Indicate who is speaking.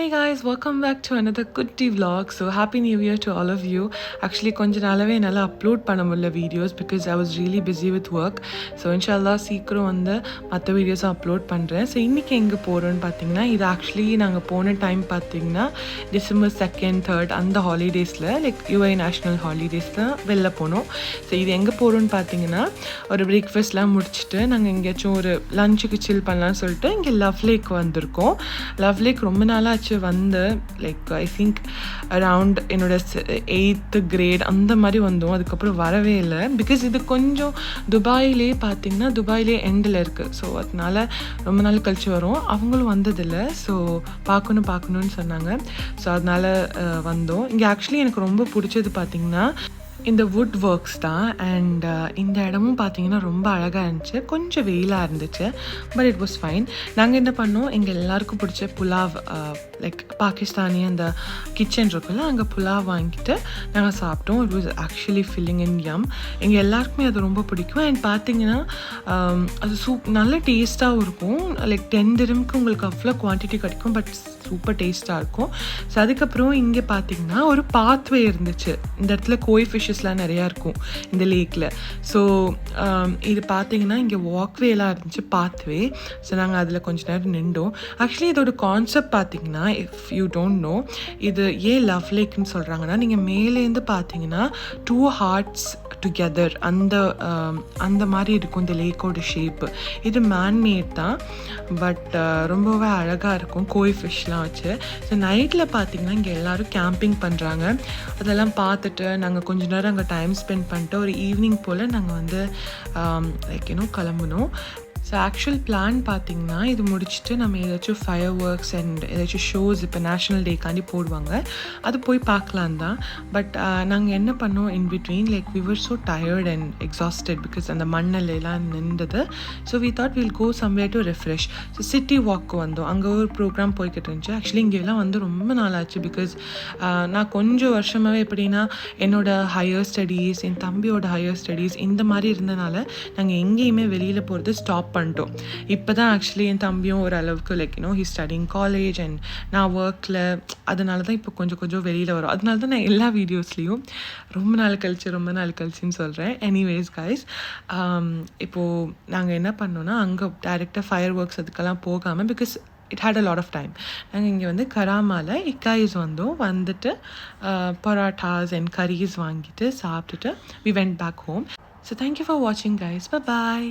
Speaker 1: Hey guys, welcome back to another Kutti vlog. So happy new year to all of you. Actually கொஞ்ச நாளாவே என்னால upload பண்ண முடியல videos because I was really busy with work. So இன்ஷால்லா சீக்கிரம் வந்து மற்ற வீடியோஸும் அப்லோட் பண்ணுறேன். ஸோ இன்றைக்கி எங்கே போகிறோன்னு பார்த்தீங்கன்னா, இது ஆக்சுவலி நாங்கள் போன டைம் பார்த்தீங்கன்னா டிசம்பர் 2nd 3rd அந்த ஹாலிடேஸில் லைக் யூஏ நேஷ்னல் ஹாலிடேஸ் தான் வெளில போனோம். ஸோ இது எங்கே போகிறோன்னு பார்த்தீங்கன்னா, ஒரு பிரேக்ஃபாஸ்ட்லாம் முடிச்சுட்டு நாங்கள் எங்கேயாச்சும் ஒரு லஞ்சுக்கு சில் பண்ணலான்னு சொல்லிட்டு இங்கே லவ் லேக் வந்திருக்கோம். லவ் லேக் ரொம்ப நாளாக வந்து லைக் ஐ திங்க் அரவுண்ட் என்னோட 8th grade அந்த மாதிரி வந்தோம். அதுக்கப்புறம் வரவே இல்லை பிகாஸ் இது கொஞ்சம் துபாயிலே பார்த்தீங்கன்னா துபாயிலே எண்டில் இருக்குது. ஸோ அதனால ரொம்ப நாள் கழிச்சு வரும். அவங்களும் வந்ததில்லை. ஸோ பார்க்கணுன்னு சொன்னாங்க. ஸோ அதனால வந்தோம். இங்கே ஆக்சுவலி எனக்கு ரொம்ப பிடிச்சது பார்த்தீங்கன்னா இந்த வுட் ஒர்க்ஸ் தான். அண்ட் இந்த இடமும் பார்த்தீங்கன்னா ரொம்ப அழகாக இருந்துச்சு. கொஞ்சம் வெயிலாக இருந்துச்சு, பட் இட் வாஸ் ஃபைன். நாங்கள் என்ன பண்ணோம், எங்கள் எல்லாருக்கும் பிடிச்ச புலாவ் லைக் பாகிஸ்தானி அந்த கிச்சன் இருக்குல்ல, அங்கே புலாவ் வாங்கிட்டு நாங்கள் சாப்பிட்டோம். இட் வாஸ் ஆக்சுவலி ஃபில்லிங் இன் யம். எங்கள் எல்லாருக்குமே அது ரொம்ப பிடிக்கும். அண்ட் பார்த்தீங்கன்னா அது நல்ல டேஸ்ட்டாகவும் இருக்கும். லைக் 10 dirhamக்கு உங்களுக்கு அவ்வளோ குவான்டிட்டி கிடைக்கும், பட் சூப்பர் டேஸ்ட்டாக இருக்கும். ஸோ அதுக்கப்புறம் இங்கே பார்த்தீங்கன்னா ஒரு பாத்வே இருந்துச்சு. இந்த இடத்துல கோய் ஃபிஷ்ஷஸ்லாம் நிறையா இருக்கும் இந்த லேக்கில். ஸோ இது பார்த்தீங்கன்னா இங்கே வாக்வேலாம் இருந்துச்சு, பாத்வே. ஸோ நாங்கள் அதில் கொஞ்ச நேரம் நின்றோம். ஆக்சுவலி இதோட கான்செப்ட் பார்த்தீங்கன்னா, இஃப் யூ டோன்ட் நோ, இது ஏன் லவ் லேக்னு சொல்கிறாங்கன்னா, நீங்கள் மேலேருந்து பார்த்தீங்கன்னா 2 hearts டுகெதர் அந்த மாதிரி இருக்கும் இந்த லேக்கோட ஷேப்பு. இது மேன்மேட் தான், பட் ரொம்பவே அழகாக இருக்கும் கோய் ஃபிஷ்லாம் வச்சு. ஸோ நைட்டில் பார்த்தீங்கன்னா இங்கே எல்லோரும் கேம்பிங் பண்ணுறாங்க. அதெல்லாம் பார்த்துட்டு நாங்கள் கொஞ்ச நேரம் அங்கே டைம் ஸ்பெண்ட் பண்ணிட்டு ஒரு ஈவினிங் போல் நாங்கள் வந்து லைக் கிளம்புனோம். ஸோ ஆக்சுவல் பிளான் பார்த்தீங்கன்னா, இது முடிச்சுட்டு நம்ம ஏதாச்சும் ஃபயர் ஒர்க்ஸ் அண்ட் ஏதாச்சும் ஷோஸ் இப்போ நேஷ்னல் டேக்காண்டி போடுவாங்க, அது போய் பார்க்கலாம் தான். பட் நாங்கள் என்ன பண்ணோம், in between like we were so tired and exhausted because அந்த மண்ணிலெல்லாம் நின்றது. So we thought will go somewhere to refresh. So city walk வந்தோம். அங்கே ஒரு ப்ரோக்ராம் போய்கிட்டு இருந்துச்சு. ஆக்சுவலி இங்கெல்லாம் வந்து ரொம்ப நாள் ஆச்சு பிகாஸ் நான் கொஞ்சம் வருஷமாகவே எப்படின்னா என்னோட ஹையர் ஸ்டடீஸ், என் தம்பியோட ஹையர் ஸ்டடீஸ் இந்த மாதிரி இருந்தனால நாங்கள் எங்கேயுமே வெளியில் போகிறது ஸ்டாப் பண்ணிட்டோம். இப்போ தான் ஆக்சுவலி என் தம்பியும் ஒரு அளவுக்கு like he studying college and நான் ஒர்க்கில், அதனால தான் இப்போ கொஞ்சம் வெளியில் வரும். அதனால தான் நான் எல்லா வீடியோஸ்லேயும் ரொம்ப நாள் கழிச்சுன்னு சொல்கிறேன். எனிவேஸ் கைஸ், இப்போது நாங்கள் என்ன பண்ணோன்னா, அங்கே டைரெக்டாக ஃபயர் ஒர்க்ஸ் அதுக்கெல்லாம் போகாமல் because it had a lot of time. நாங்கள் இங்கே வந்து கராமாவில் இக்காய்ஸ் வந்துட்டு பரோட்டாஸ் அண்ட் கரீஸ் வாங்கிட்டு சாப்பிட்டுட்டு we went back home. So thank you for watching guys. Bye bye.